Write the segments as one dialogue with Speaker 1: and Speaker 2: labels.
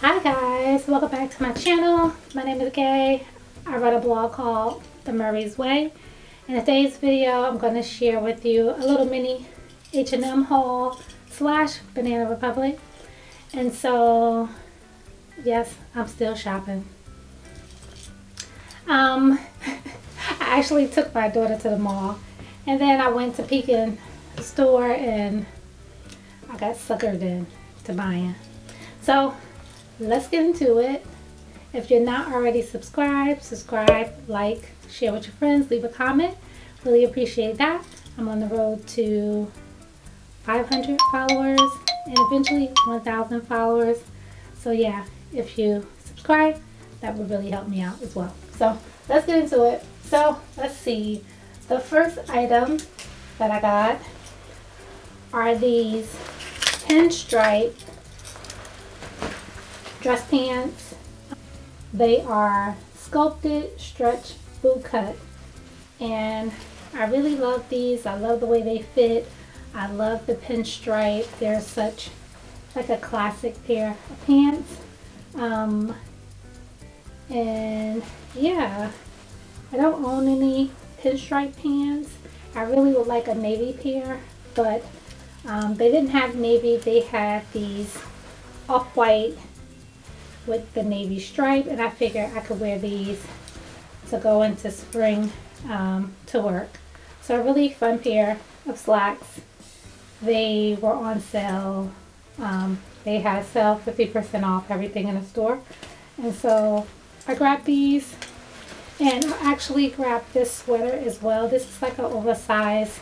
Speaker 1: Hi guys, welcome back to my channel. My name is Gay. I write a blog called The Murray's Way. In today's video, I'm going to share with you a little mini H&M haul slash Banana Republic. And so, yes, I'm still shopping. I actually took my daughter to the mall, and then I went to peek in the store, and I got suckered into buying. So let's get into it. If you're not already subscribed, subscribe, like, share with your friends, leave a comment. Really appreciate that. I'm on the road to 500 followers and eventually 1,000 followers. So yeah, if you subscribe, that would really help me out as well. So let's get into it. So let's see. The first item that I got are these pinstripe dress pants. They are sculpted stretch boot cut, and I really love these. I love the way they fit. I love the pinstripe. They're such like a classic pair of pants. And yeah, I don't own any pinstripe pants. I really would like a navy pair, but they didn't have navy. They had these off-white with the navy stripe, and I figured I could wear these to go into spring to work. So a really fun pair of slacks. They were on sale. They had a sale 50% off everything in the store, and so I grabbed these. And I actually grabbed this sweater as well. This is like an oversized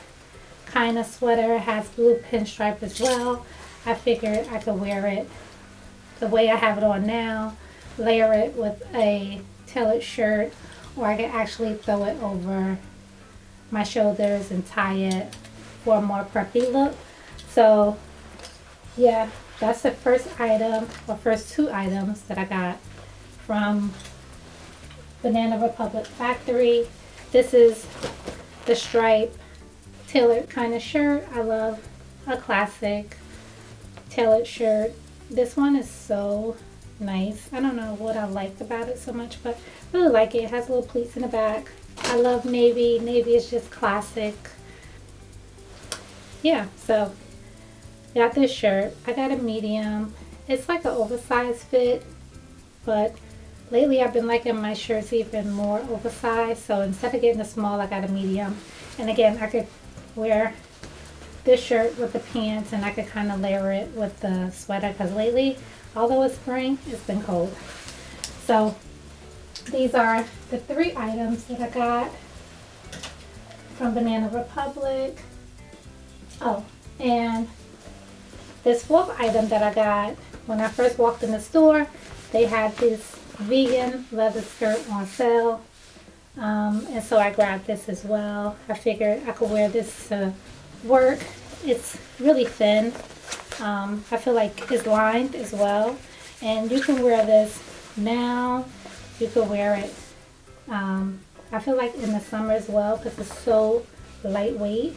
Speaker 1: kind of sweater. It has blue pinstripe as well. I figured I could wear it the way I have it on now, layer it with a tailored shirt, or I could actually throw it over my shoulders and tie it for a more preppy look. So yeah, that's the first item, or first two items that I got from Banana Republic Factory. This is the stripe tailored kind of shirt. I love a classic tailored shirt. This one is so nice. I don't know what I liked about it so much, but I really like it. It has little pleats in the back. I love navy. Navy is just classic. Yeah, so got this shirt. I got a medium. It's like an oversized fit, but lately I've been liking my shirts even more oversized. So instead of getting a small, I got a medium. And again, I could wear this shirt with the pants, and I could kind of layer it with the sweater, because lately, although it's spring, it's been cold. So these are the three items that I got from Banana Republic. Oh, and this fourth item that I got, when I first walked in the store, they had this vegan leather skirt on sale. And so I grabbed this as well. I figured I could wear this to work. It's really thin. I feel like it's lined as well, and you can wear this now. You could wear it I feel like in the summer as well, because it's so lightweight,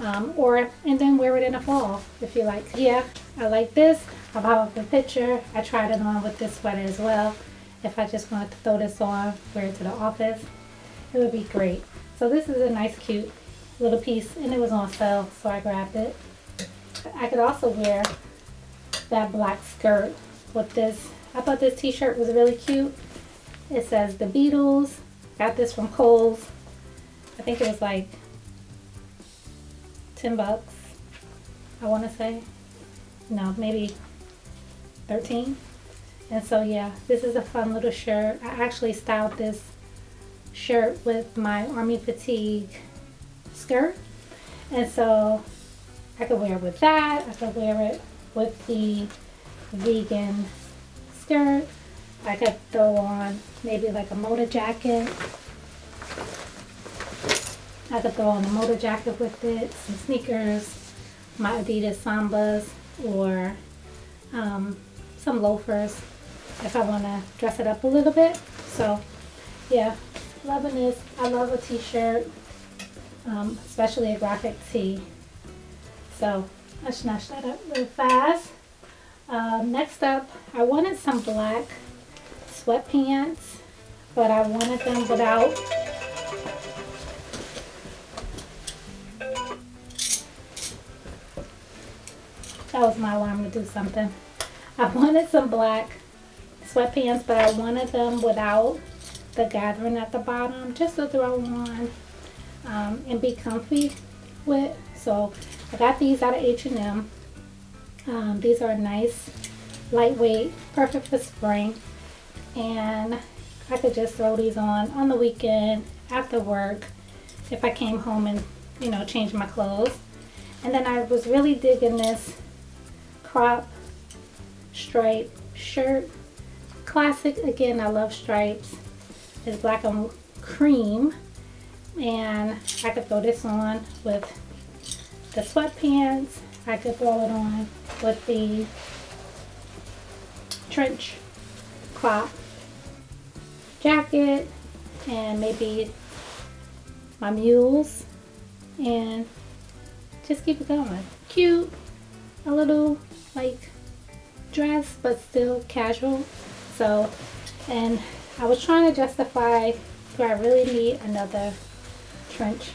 Speaker 1: and then wear it in the fall if you like. Yeah, I like this. I'll pop up a picture. I tried it on with this sweater as well. If I just wanted to throw this on, wear it to the office, it would be great. So this is a nice cute little piece, and it was on sale, so I grabbed it. I could also wear that black skirt with this. I thought this t-shirt was really cute. It says the Beatles. Got this from Kohl's. I think it was like 10 bucks, I want to say. No, maybe 13. And so yeah, this is a fun little shirt. I actually styled this shirt with my army fatigue skirt, and so I could wear it with that. I could wear it with the vegan skirt. I could throw on maybe like a motor jacket. I could throw on a motor jacket with it, some sneakers, my Adidas Sambas, or some loafers if I want to dress it up a little bit. So yeah, loving this. I love a t-shirt, especially a graphic tee. So let's snatch that up real fast. Next up, I wanted some black sweatpants, but I wanted them without that was my alarm to do something. I wanted some black sweatpants, but I wanted them without the gathering at the bottom, just to throw on and be comfy with. So I got these out of H&M. These are nice, lightweight, perfect for spring, and I could just throw these on the weekend after work if I came home and changed my clothes. And then I was really digging this crop stripe shirt. Classic. Again, I love stripes. It's black and cream, and I could throw this on with the sweatpants. I could throw it on with the trench crop jacket and maybe my mules, and just keep it going. Cute, a little like dress, but still casual. So, and I was trying to justify, do I really need another trench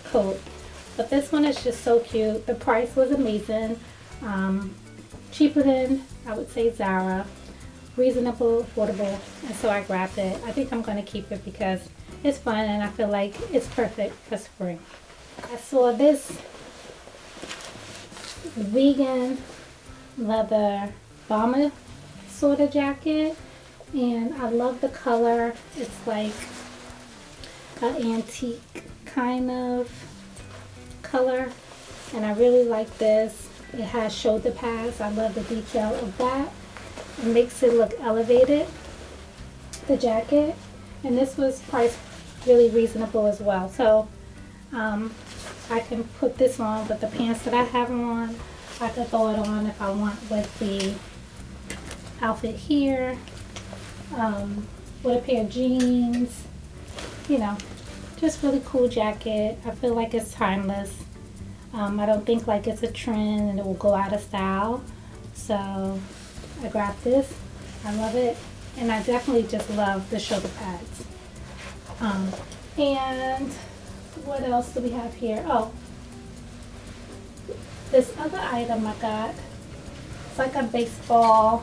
Speaker 1: coat? But this one is just so cute. The price was amazing. Cheaper than, I would say, Zara. Reasonable, affordable, and so I grabbed it. I think I'm going to keep it because it's fun and I feel like it's perfect for spring. I saw this vegan leather bomber sort of jacket, and I love the color. It's like an antique kind of color, and I really like this. It has shoulder pads. I love the detail of that. It makes it look elevated, the jacket, and this was priced really reasonable as well. So I can put this on with the pants that I have on. I could throw it on if I want with the outfit here, with a pair of jeans, just really cool jacket. I feel like it's timeless. I don't think like it's a trend and it will go out of style. So I grabbed this. I love it. And I definitely just love the shoulder pads. And what else do we have here? Oh, this other item I got. It's like a baseball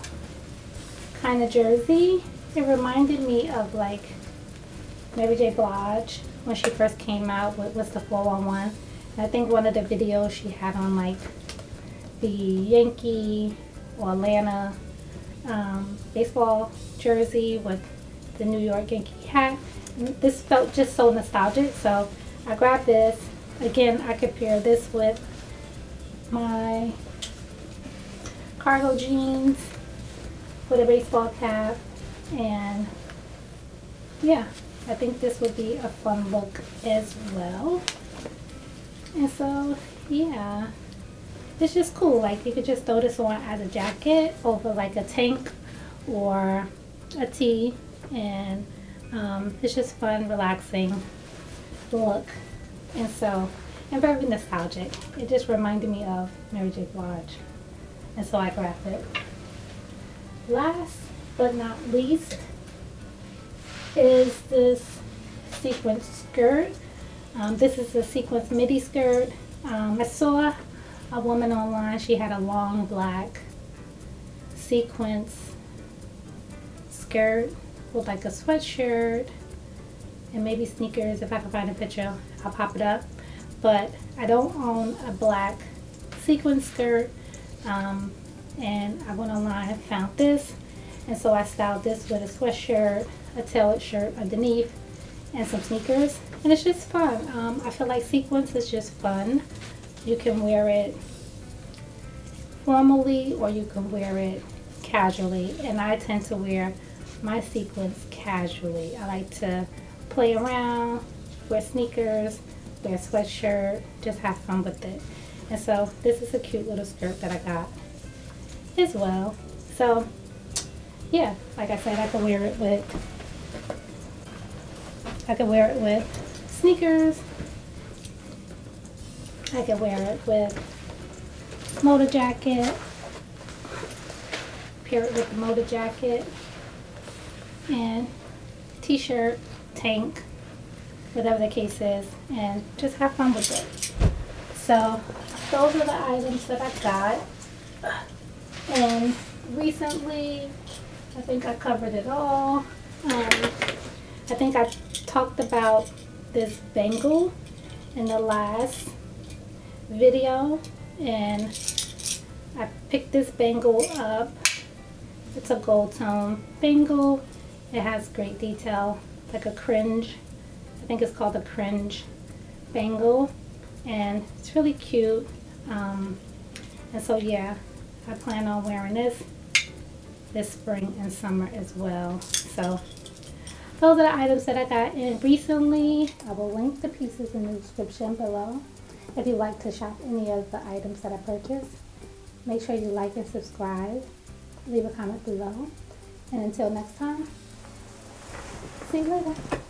Speaker 1: kind of jersey. It reminded me of like Mary J. Blige when she first came out with What's the 411. And I think one of the videos she had on like the Yankee or Atlanta baseball jersey with the New York Yankee hat. And this felt just so nostalgic, so I grabbed this. Again, I could pair this with my cargo jeans with a baseball cap, and yeah, I think this would be a fun look as well. And so yeah, it's just cool. Like you could just throw this on as a jacket over like a tank or a tee, and it's just fun, relaxing look. And so, and very nostalgic. It just reminded me of Mary J. Blige, and so I grabbed it. Last but not least is this sequence skirt. This is a sequence midi skirt. I saw a woman online. She had a long black sequence skirt with like a sweatshirt and maybe sneakers. If I can find a picture, I'll pop it up. But I don't own a black sequence skirt, and I went online and found this, and so I styled this with a sweatshirt, a tailored shirt underneath, and some sneakers, and it's just fun. I feel like sequence is just fun. You can wear it formally or you can wear it casually, and I tend to wear my sequence casually. I like to play around, wear sneakers, wear a sweatshirt, just have fun with it. And so this is a cute little skirt that I got as well. So yeah, like I said, I could wear it with sneakers. I could wear it with motor jacket. pair it with the motor jacket and t-shirt, tank, whatever the case is, and just have fun with it. So those are the items that I got. And recently, I think I covered it all. I think I talked about this bangle in the last video, and I picked this bangle up. It's a gold tone bangle. It has great detail, like a cringe. I think it's called a cringe bangle, and it's really cute. And so yeah, I plan on wearing this spring and summer as well. So those are the items that I got in recently. I will link the pieces in the description below. If you'd like to shop any of the items that I purchased, make sure you like and subscribe. Leave a comment below. And until next time, see you later.